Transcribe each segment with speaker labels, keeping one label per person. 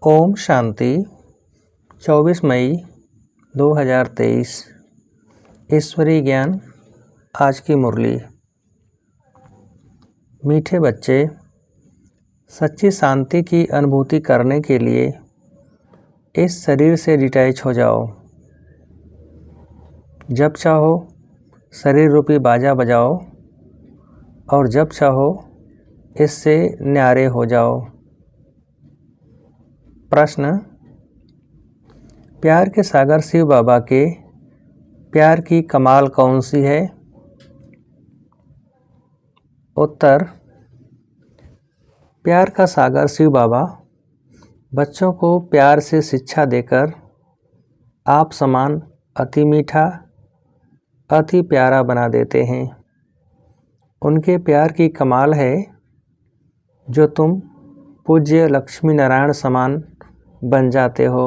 Speaker 1: ओम शांति। 24 मई 2023 ईश्वरीय ज्ञान। आज की मुरली। मीठे बच्चे, सच्ची शांति की अनुभूति करने के लिए इस शरीर से डिटैच हो जाओ। जब चाहो शरीर रूपी बाजा बजाओ और जब चाहो इससे न्यारे हो जाओ। प्रश्न: प्यार के सागर शिव बाबा के प्यार की कमाल कौन सी है? उत्तर: प्यार का सागर शिव बाबा बच्चों को प्यार से शिक्षा देकर आप समान अति मीठा, अति प्यारा बना देते हैं। उनके प्यार की कमाल है जो तुम पूज्य लक्ष्मी नारायण समान बन जाते हो,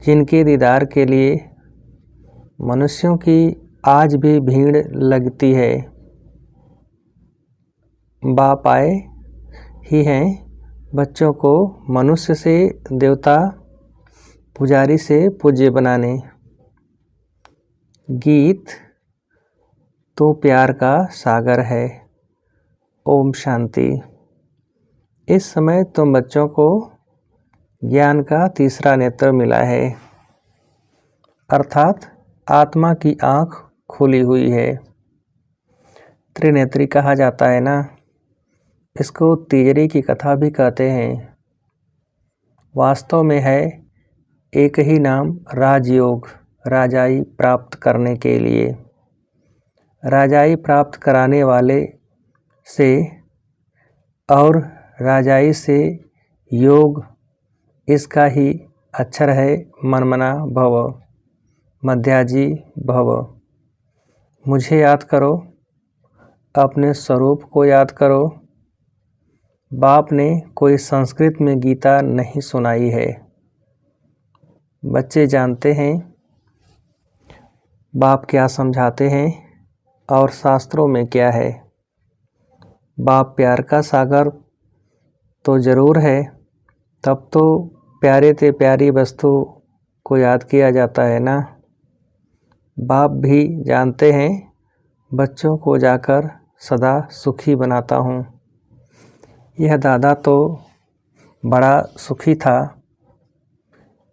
Speaker 1: जिनके दीदार के लिए मनुष्यों की आज भी भीड़ लगती है। बाप आए ही हैं बच्चों को मनुष्य से देवता, पुजारी से पूज्य बनाने। गीत: तू प्यार का सागर है। ओम शांति। इस समय तुम बच्चों को ज्ञान का तीसरा नेत्र मिला है, अर्थात आत्मा की आँख खुली हुई है। त्रिनेत्री कहा जाता है ना, इसको तीजरी की कथा भी कहते हैं। वास्तव में है एक ही नाम राजयोग, राजाई प्राप्त करने के लिए। राजाई प्राप्त कराने वाले से और राजाई से योग, इसका ही अक्षर है मनमना भव, मध्याजी भव। मुझे याद करो, अपने स्वरूप को याद करो। बाप ने कोई संस्कृत में गीता नहीं सुनाई है। बच्चे जानते हैं बाप क्या समझाते हैं और शास्त्रों में क्या है। बाप प्यार का सागर तो ज़रूर है, तब तो प्यारे ते प्यारी वस्तु को याद किया जाता है ना। बाप भी जानते हैं बच्चों को जाकर सदा सुखी बनाता हूँ। यह दादा तो बड़ा सुखी था,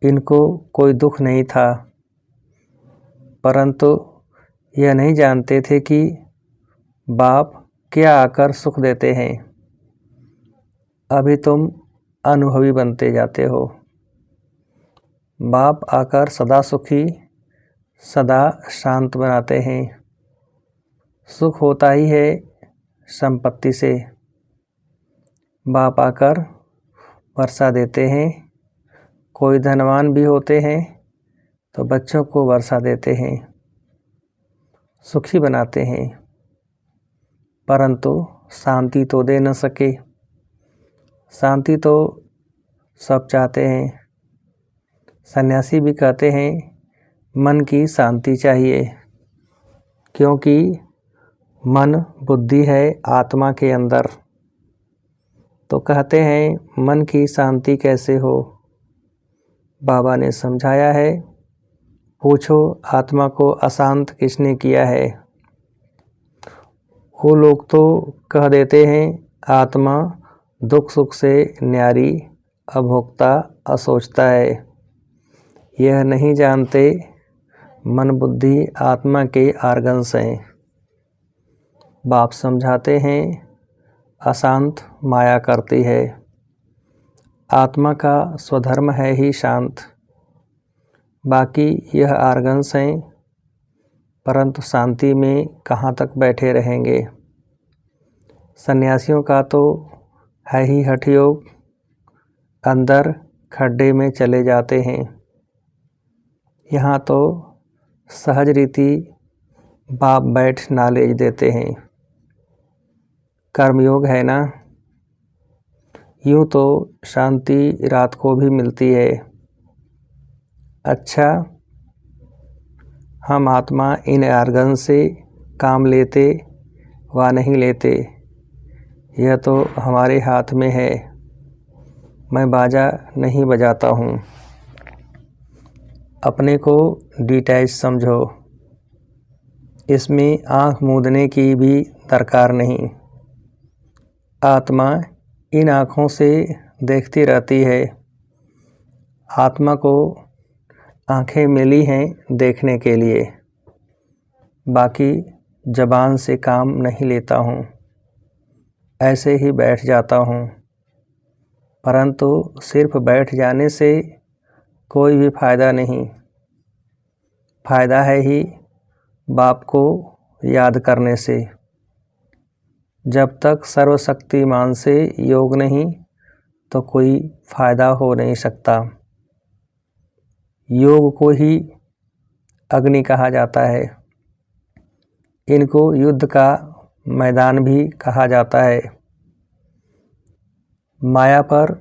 Speaker 1: इनको कोई दुख नहीं था, परंतु यह नहीं जानते थे कि बाप क्या आकर सुख देते हैं। अभी तुम अनुभवी बनते जाते हो। बाप आकर सदा सुखी, सदा शांत बनाते हैं। सुख होता ही है संपत्ति से। बाप आकर वर्षा देते हैं। कोई धनवान भी होते हैं तो बच्चों को वर्षा देते हैं, सुखी बनाते हैं, परंतु शांति तो दे न सके। शांति तो सब चाहते हैं। सन्यासी भी कहते हैं मन की शांति चाहिए, क्योंकि मन बुद्धि है आत्मा के अंदर। तो कहते हैं मन की शांति कैसे हो? बाबा ने समझाया है, पूछो आत्मा को अशांत किसने किया है। वो लोग तो कह देते हैं आत्मा दुख सुख से न्यारी, अभोक्ता, असोचता है। यह नहीं जानते मन बुद्धि आत्मा के आर्गन्स हैं। बाप समझाते हैं अशांत माया करती है, आत्मा का स्वधर्म है ही शांत। बाकी यह आर्गन्स हैं, परंतु शांति में कहाँ तक बैठे रहेंगे। सन्यासियों का तो है ही हठ योग, अंदर खड्डे में चले जाते हैं। यहाँ तो सहज रीति बाप बैठ नॉलेज देते हैं। कर्मयोग है ना, यूँ तो शांति रात को भी मिलती है। अच्छा, हम आत्मा इन आर्गन से काम लेते व नहीं लेते, यह तो हमारे हाथ में है। मैं बाजा नहीं बजाता हूँ। अपने को डिटैच समझो। इसमें आँख मूंदने की भी दरकार नहीं। आत्मा इन आँखों से देखती रहती है। आत्मा को आँखें मिली हैं देखने के लिए। बाकी ज़बान से काम नहीं लेता हूँ, ऐसे ही बैठ जाता हूँ। परंतु सिर्फ बैठ जाने से कोई भी फ़ायदा नहीं। फ़ायदा है ही बाप को याद करने से। जब तक सर्वशक्तिमान से योग नहीं तो कोई फ़ायदा हो नहीं सकता। योग को ही अग्नि कहा जाता है। इनको युद्ध का मैदान भी कहा जाता है। माया पर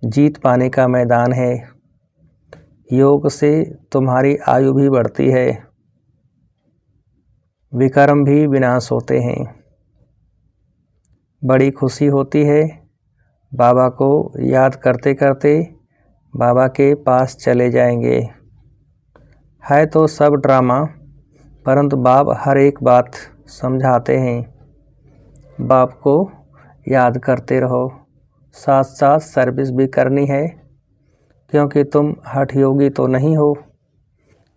Speaker 1: जीत पाने का मैदान है। योग से तुम्हारी आयु भी बढ़ती है, विकर्म भी विनाश होते हैं। बड़ी खुशी होती है बाबा को याद करते करते बाबा के पास चले जाएंगे। है तो सब ड्रामा, परंतु बाप हर एक बात समझाते हैं। बाप को याद करते रहो, साथ साथ सर्विस भी करनी है, क्योंकि तुम हठ योगी तो नहीं हो।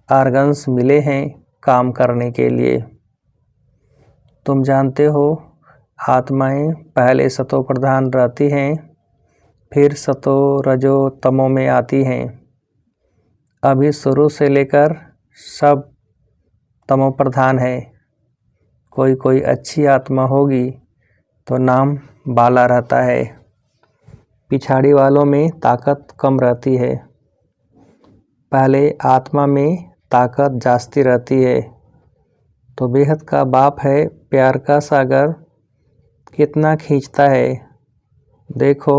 Speaker 1: आर्गन्स मिले हैं काम करने के लिए। तुम जानते हो आत्माएं पहले सतो प्रधान रहती हैं, फिर सतो रजो तमो में आती हैं। अभी शुरू से लेकर सब तमो प्रधान है। कोई कोई अच्छी आत्मा होगी तो नाम बाला रहता है। पिछाड़ी वालों में ताकत कम रहती है। पहले आत्मा में ताकत जास्ती रहती है। तो बेहद का बाप है, प्यार का सागर कितना खींचता है। देखो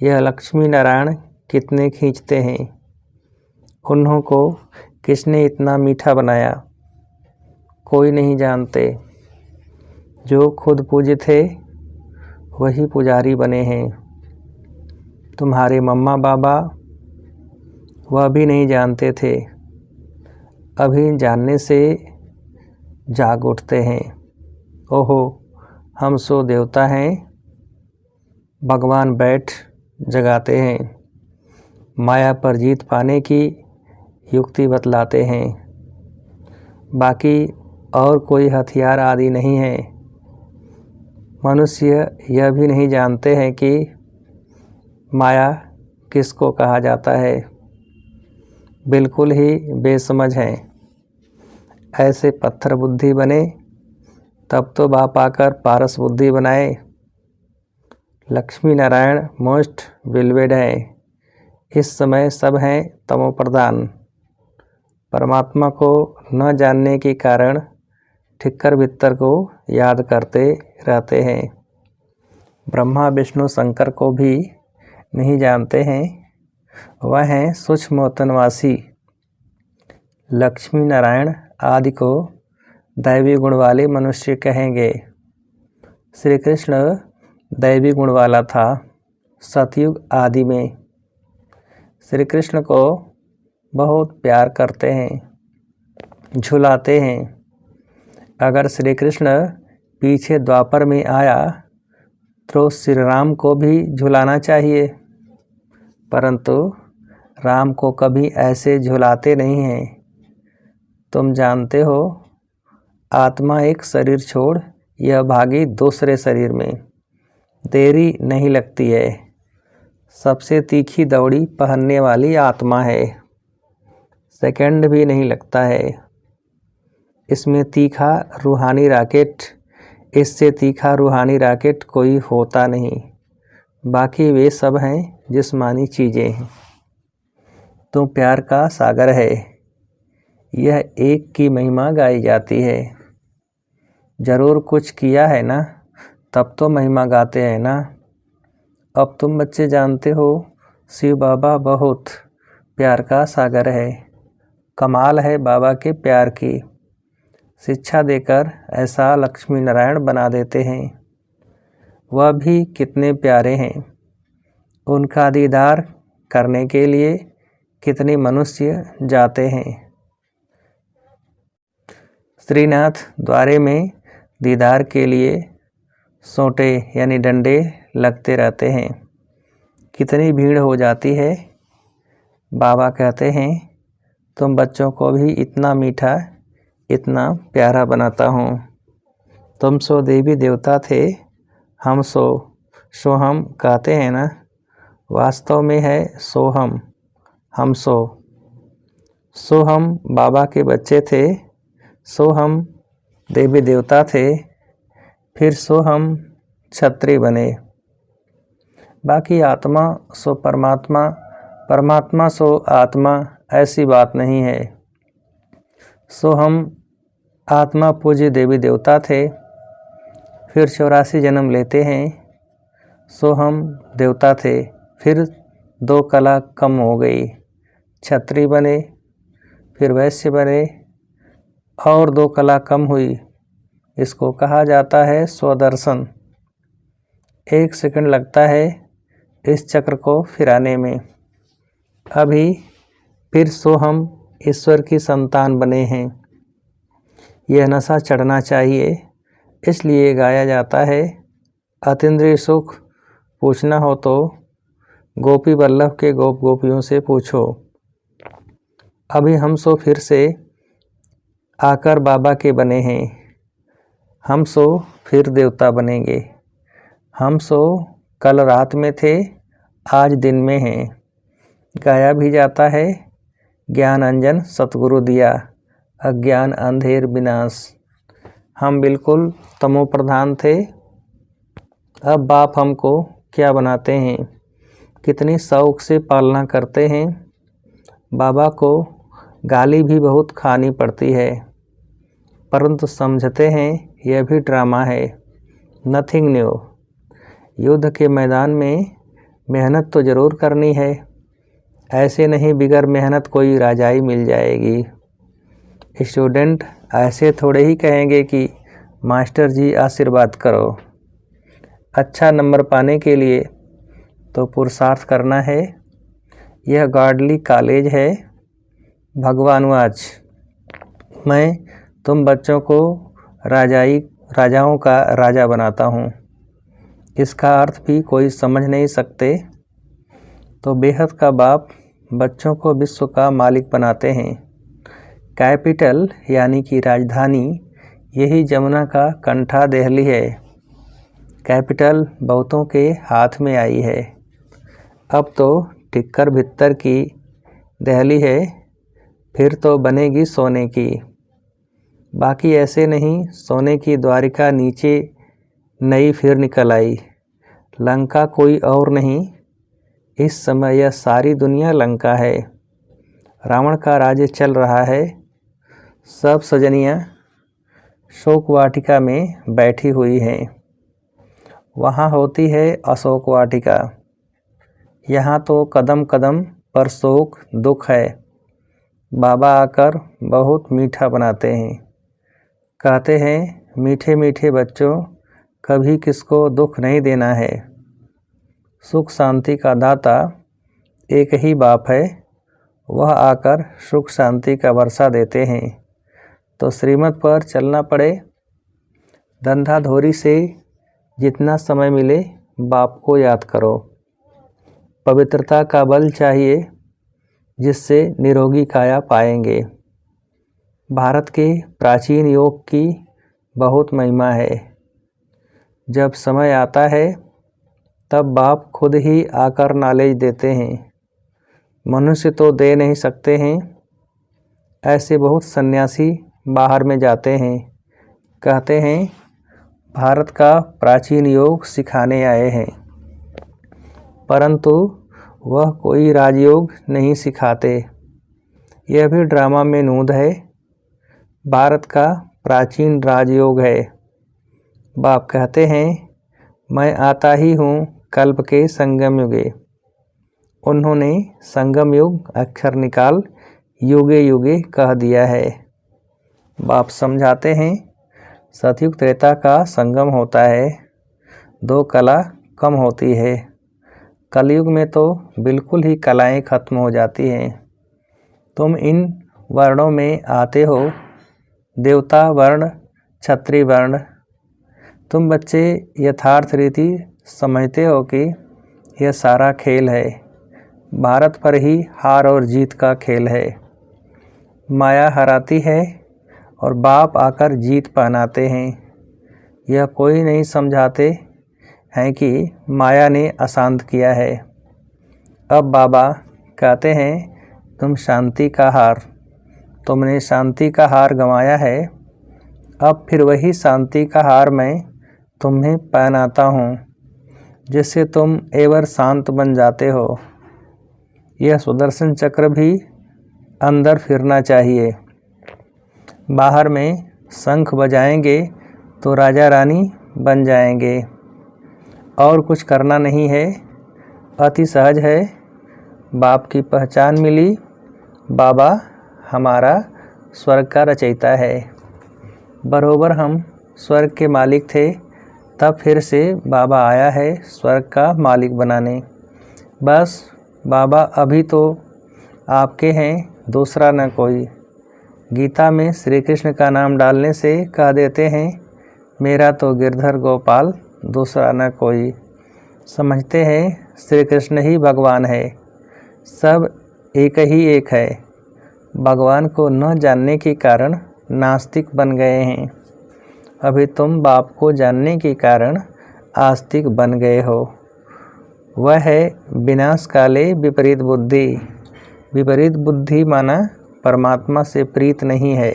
Speaker 1: यह लक्ष्मी नारायण कितने खींचते हैं। उन्हों को किसने इतना मीठा बनाया, कोई नहीं जानते। जो खुद पूज्य थे वही पुजारी बने हैं। तुम्हारे मम्मा बाबा वह भी नहीं जानते थे, अभी जानने से जाग उठते हैं। ओहो हम सो देवता हैं, भगवान बैठ जगाते हैं। माया पर जीत पाने की युक्ति बतलाते हैं। बाकी और कोई हथियार आदि नहीं है। मनुष्य यह भी नहीं जानते हैं कि माया किसको कहा जाता है। बिल्कुल ही बेसमझ हैं। ऐसे पत्थर बुद्धि बने तब तो बाप आकर पारस बुद्धि बनाए। लक्ष्मी नारायण मोस्ट बिलवेड है। इस समय सब हैं तमो प्रधान। परमात्मा को न जानने के कारण ठिक्कर बित्तर को याद करते रहते हैं। ब्रह्मा विष्णु शंकर को भी नहीं जानते हैं, वह हैं सूक्ष्मोतनवासी। लक्ष्मी नारायण आदि को दैवी गुण वाले मनुष्य कहेंगे। श्री कृष्ण दैवी गुण वाला था सतयुग आदि में। श्री कृष्ण को बहुत प्यार करते हैं, झुलाते हैं। अगर श्री कृष्ण पीछे द्वापर में आया तो श्री राम को भी झुलाना चाहिए, परंतु राम को कभी ऐसे झुलाते नहीं हैं। तुम जानते हो आत्मा एक शरीर छोड़ यह भागी दूसरे शरीर में। देरी नहीं लगती है। सबसे तीखी दौड़ी पहनने वाली आत्मा है। सेकंड भी नहीं लगता है। इसमें तीखा रूहानी रॉकेट, इससे तीखा रूहानी रॉकेट कोई होता नहीं। बाकी वे सब हैं जिस्मानी चीज़ें हैं। तो प्यार का सागर है। यह एक की महिमा गाई जाती है। ज़रूर कुछ किया है ना, तब तो महिमा गाते हैं ना। अब तुम बच्चे जानते हो शिव बाबा बहुत प्यार का सागर है। कमाल है बाबा के प्यार की। शिक्षा देकर ऐसा लक्ष्मी नारायण बना देते हैं। वह भी कितने प्यारे हैं। उनका दीदार करने के लिए कितने मनुष्य जाते हैं। श्रीनाथ द्वारे में दीदार के लिए सोंटे यानी डंडे लगते रहते हैं। कितनी भीड़ हो जाती है। बाबा कहते हैं तुम बच्चों को भी इतना मीठा इतना प्यारा बनाता हूँ। तुम सो देवी देवता थे, हम सो हम कहते हैं ना, वास्तव में है सोहम, हम सो हम बाबा के बच्चे थे, सो हम देवी देवता थे, फिर सो हम क्षत्रिय बने। बाकी आत्मा सो परमात्मा, परमात्मा सो आत्मा, ऐसी बात नहीं है। सो हम आत्मा पूज्य देवी देवता थे, फिर 84 जन्म लेते हैं। सो हम देवता थे, फिर 2 कला कम हो गई, क्षत्रिय बने, फिर वैश्य बने और 2 कला कम हुई। इसको कहा जाता है स्वदर्शन। 1 सेकंड लगता है इस चक्र को फिराने में। अभी फिर सो हम ईश्वर की संतान बने हैं। यह नशा चढ़ना चाहिए, इसलिए गाया जाता है अतीन्द्रिय सुख पूछना हो तो गोपी वल्लभ के गोप गोपियों से पूछो। अभी हम सो फिर से आकर बाबा के बने हैं। हम सो फिर देवता बनेंगे। हम सो कल रात में थे, आज दिन में हैं। गाया भी जाता है ज्ञान अंजन सतगुरु दिया, अज्ञान अंधेर विनाश। हम बिल्कुल तमो प्रधान थे, अब बाप हमको क्या बनाते हैं। कितनी शौक से पालना करते हैं। बाबा को गाली भी बहुत खानी पड़ती है, परंतु समझते हैं यह भी ड्रामा है, नथिंग न्यू। युद्ध के मैदान में मेहनत तो ज़रूर करनी है, ऐसे नहीं बिगर मेहनत कोई राजाई मिल जाएगी। स्टूडेंट ऐसे थोड़े ही कहेंगे कि मास्टर जी आशीर्वाद करो। अच्छा नंबर पाने के लिए तो पुरुषार्थ करना है। यह गॉडली कॉलेज है। भगवान वाच, मैं तुम बच्चों को राजाओं का राजा बनाता हूँ। इसका अर्थ भी कोई समझ नहीं सकते। तो बेहद का बाप बच्चों को विश्व का मालिक बनाते हैं। कैपिटल यानी कि राजधानी यही जमुना का कंठा दिल्ली है। कैपिटल बहुतों के हाथ में आई है। अब तो टिक्कर भित्तर की दिल्ली है, फिर तो बनेगी सोने की। बाकी ऐसे नहीं, सोने की द्वारिका नीचे नई फिर निकल आई। लंका कोई और नहीं, इस समय यह सारी दुनिया लंका है। रावण का राज्य चल रहा है। सब सजनियाँ शोक वाटिका में बैठी हुई हैं। वहाँ होती है अशोक वाटिका। यहाँ तो कदम कदम पर शोक दुख है। बाबा आकर बहुत मीठा बनाते हैं। कहते हैं मीठे मीठे बच्चों, कभी किसको दुख नहीं देना है। सुख शांति का दाता एक ही बाप है, वह आकर सुख शांति का वर्षा देते हैं। तो श्रीमत पर चलना पड़े। धंधाधोरी से जितना समय मिले बाप को याद करो। पवित्रता का बल चाहिए, जिससे निरोगी काया पाएंगे। भारत के प्राचीन योग की बहुत महिमा है। जब समय आता है तब बाप खुद ही आकर नॉलेज देते हैं। मनुष्य तो दे नहीं सकते हैं। ऐसे बहुत सन्यासी बाहर में जाते हैं, कहते हैं भारत का प्राचीन योग सिखाने आए हैं, परंतु वह कोई राजयोग नहीं सिखाते। यह भी ड्रामा में नूद है। भारत का प्राचीन राजयोग है। बाप कहते हैं मैं आता ही हूँ कल्प के संगम युगे। उन्होंने संगम युग अक्षर निकाल युगे युगे कह दिया है। बाप समझाते हैं सतयुग त्रेता का संगम होता है, 2 कला कम होती है, कलयुग में तो बिल्कुल ही कलाएं खत्म हो जाती हैं। तुम इन वर्णों में आते हो, देवता वर्ण, क्षत्रिय वर्ण। तुम बच्चे यथार्थ रीति समझते हो कि यह सारा खेल है, भारत पर ही हार और जीत का खेल है। माया हराती है और बाप आकर जीत पहनाते हैं। यह कोई नहीं समझाते हैं कि माया ने अशांत किया है। अब बाबा कहते हैं तुम शांति का हार, तुमने शांति का हार गंवाया है। अब फिर वही शांति का हार मैं तुम्हें पहनाता हूँ, जिससे तुम एवर शांत बन जाते हो। यह सुदर्शन चक्र भी अंदर फिरना चाहिए। बाहर में शंख बजाएंगे तो राजा रानी बन जाएंगे। और कुछ करना नहीं है, अति सहज है। बाप की पहचान मिली, बाबा हमारा स्वर्ग का रचयिता है। बरोबर हम स्वर्ग के मालिक थे, तब फिर से बाबा आया है स्वर्ग का मालिक बनाने। बस बाबा अभी तो आपके हैं, दूसरा न कोई। गीता में श्री कृष्ण का नाम डालने से कह देते हैं मेरा तो गिरधर गोपाल, दूसरा न कोई। समझते हैं श्री कृष्ण ही भगवान है, सब एक ही एक है। भगवान को न जानने के कारण नास्तिक बन गए हैं। अभी तुम बाप को जानने के कारण आस्तिक बन गए हो। वह है विनाश काले विपरीत बुद्धि। विपरीत बुद्धि माना परमात्मा से प्रीत नहीं है।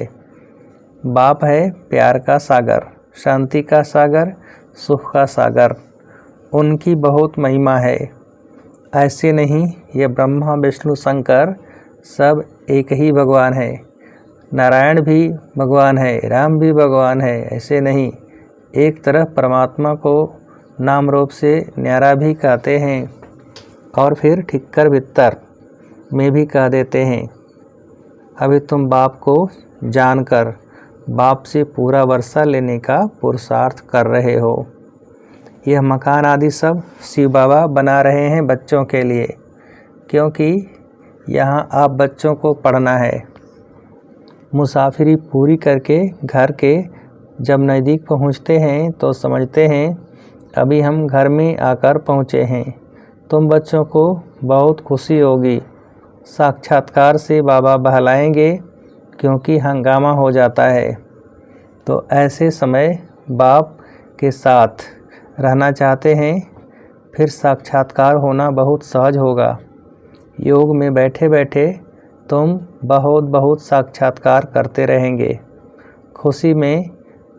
Speaker 1: बाप है प्यार का सागर, शांति का सागर, सुख का सागर। उनकी बहुत महिमा है। ऐसे नहीं, ये ब्रह्मा विष्णु शंकर सब एक ही भगवान है। नारायण भी भगवान है, राम भी भगवान है, ऐसे नहीं। एक तरफ परमात्मा को नाम रूप से न्यारा भी कहते हैं और फिर ठिक्कर भित्तर में भी कह देते हैं। अभी तुम बाप को जानकर बाप से पूरा वर्षा लेने का पुरुषार्थ कर रहे हो। यह मकान आदि सब शिव बाबा बना रहे हैं बच्चों के लिए, क्योंकि यहाँ आप बच्चों को पढ़ना है। मुसाफिरी पूरी करके घर के जब नज़दीक पहुँचते हैं तो समझते हैं अभी हम घर में आकर पहुँचे हैं। तुम बच्चों को बहुत खुशी होगी। साक्षात्कार से बाबा बहलाएंगे, क्योंकि हंगामा हो जाता है। तो ऐसे समय बाप के साथ रहना चाहते हैं, फिर साक्षात्कार होना बहुत सहज होगा। योग में बैठे बैठे तुम बहुत बहुत साक्षात्कार करते रहेंगे। खुशी में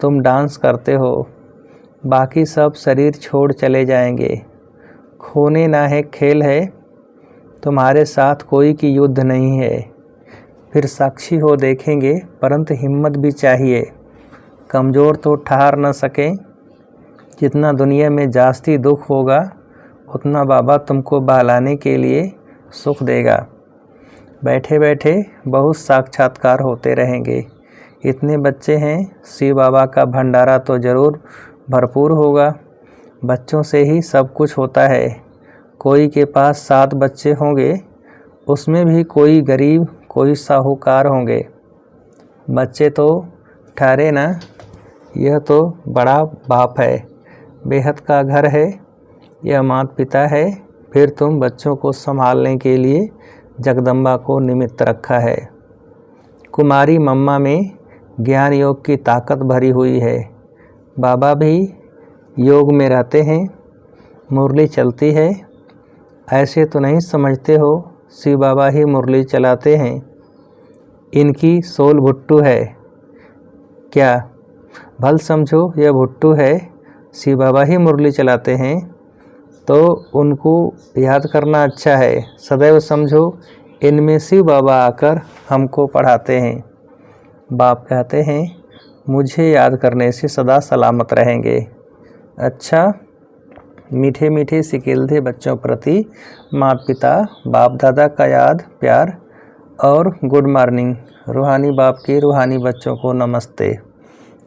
Speaker 1: तुम डांस करते हो, बाकी सब शरीर छोड़ चले जाएंगे। खोने ना है खेल है, तुम्हारे साथ कोई की युद्ध नहीं है। फिर साक्षी हो देखेंगे, परंतु हिम्मत भी चाहिए। कमज़ोर तो ठहर न सकें। जितना दुनिया में जास्ती दुख होगा, उतना बाबा तुमको बहलाने के लिए सुख देगा। बैठे बैठे बहुत साक्षात्कार होते रहेंगे। इतने बच्चे हैं, शिव बाबा का भंडारा तो ज़रूर भरपूर होगा। बच्चों से ही सब कुछ होता है। कोई के पास 7 बच्चे होंगे, उसमें भी कोई गरीब कोई साहूकार होंगे। बच्चे तो ठहरे ना, यह तो बड़ा बाप है, बेहद का घर है, यह माता पिता है। फिर तुम बच्चों को संभालने के लिए जगदम्बा को निमित्त रखा है। कुमारी मम्मा में ज्ञान योग की ताकत भरी हुई है। बाबा भी योग में रहते हैं, मुरली चलती है। ऐसे तो नहीं समझते हो शिव बाबा ही मुरली चलाते हैं। इनकी सोल भुट्टू है क्या? भल समझो यह भुट्टू है, शिव बाबा ही मुरली चलाते हैं, तो उनको याद करना अच्छा है। सदैव समझो इनमें शिव बाबा आकर हमको पढ़ाते हैं। बाप कहते हैं मुझे याद करने से सदा सलामत रहेंगे। अच्छा, मीठे मीठे सिकिलधे बच्चों प्रति माता पिता बाप दादा का याद प्यार और गुड मॉर्निंग। रूहानी बाप के रूहानी बच्चों को नमस्ते।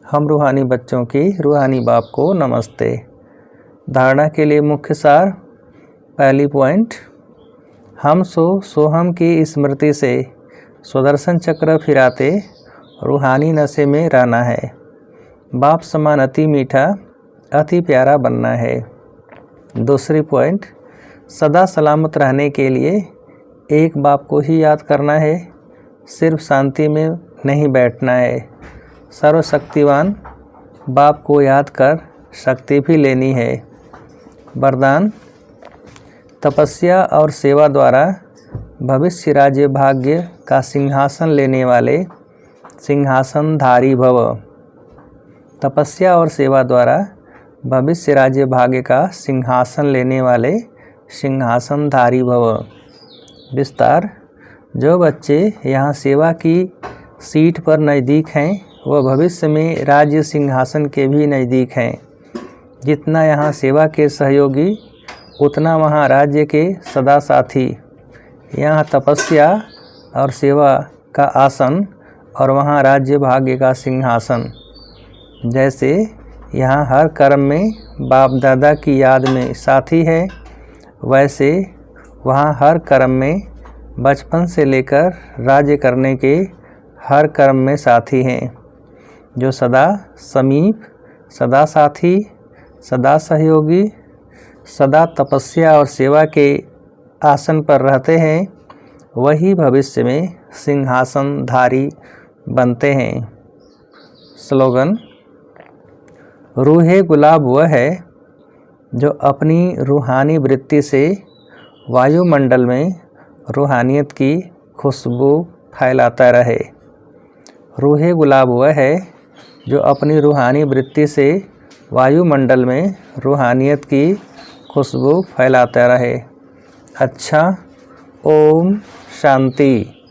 Speaker 1: हम रूहानी बच्चों की रूहानी बाप को नमस्ते। धारणा के लिए मुख्य सार, पहली पॉइंट, हम सोहम की स्मृति से सुदर्शन चक्र फिराते रूहानी नशे में रहना है। बाप समान अति मीठा अति प्यारा बनना है। दूसरी पॉइंट, सदा सलामत रहने के लिए एक बाप को ही याद करना है, सिर्फ शांति में नहीं बैठना है। सर्वशक्तिवान बाप को याद कर शक्ति भी लेनी है। वरदान, तपस्या और सेवा द्वारा भविष्य राज्य भाग्य का सिंहासन लेने वाले सिंहासनधारी भव। तपस्या और सेवा द्वारा भविष्य राज्य भाग्य का सिंहासन लेने वाले सिंहासनधारी भव। विस्तार, जो बच्चे यहाँ सेवा की सीट पर नज़दीक हैं वह भविष्य में राज्य सिंहासन के भी नज़दीक हैं। जितना यहाँ सेवा के सहयोगी उतना वहाँ राज्य के सदा साथी। यहाँ तपस्या और सेवा का आसन और वहाँ राज्य भाग्य का सिंहासन। जैसे यहाँ हर कर्म में बाप दादा की याद में साथी है, वैसे वहाँ हर कर्म में बचपन से लेकर राज्य करने के हर कर्म में साथी हैं, जो सदा समीप, सदा साथी, सदा सहयोगी, सदा तपस्या और सेवा के आसन पर रहते हैं। वही भविष्य में सिंहासनधारी बनते हैं। स्लोगन, रूहे गुलाब वह है जो अपनी रूहानी वृत्ति से वायुमंडल में रूहानियत की खुशबू फैलाता रहे। रूहे गुलाब वह है जो अपनी रूहानी वृत्ति से वायुमंडल में रूहानियत की खुशबू फैलाता रहे। अच्छा, ओम शांति।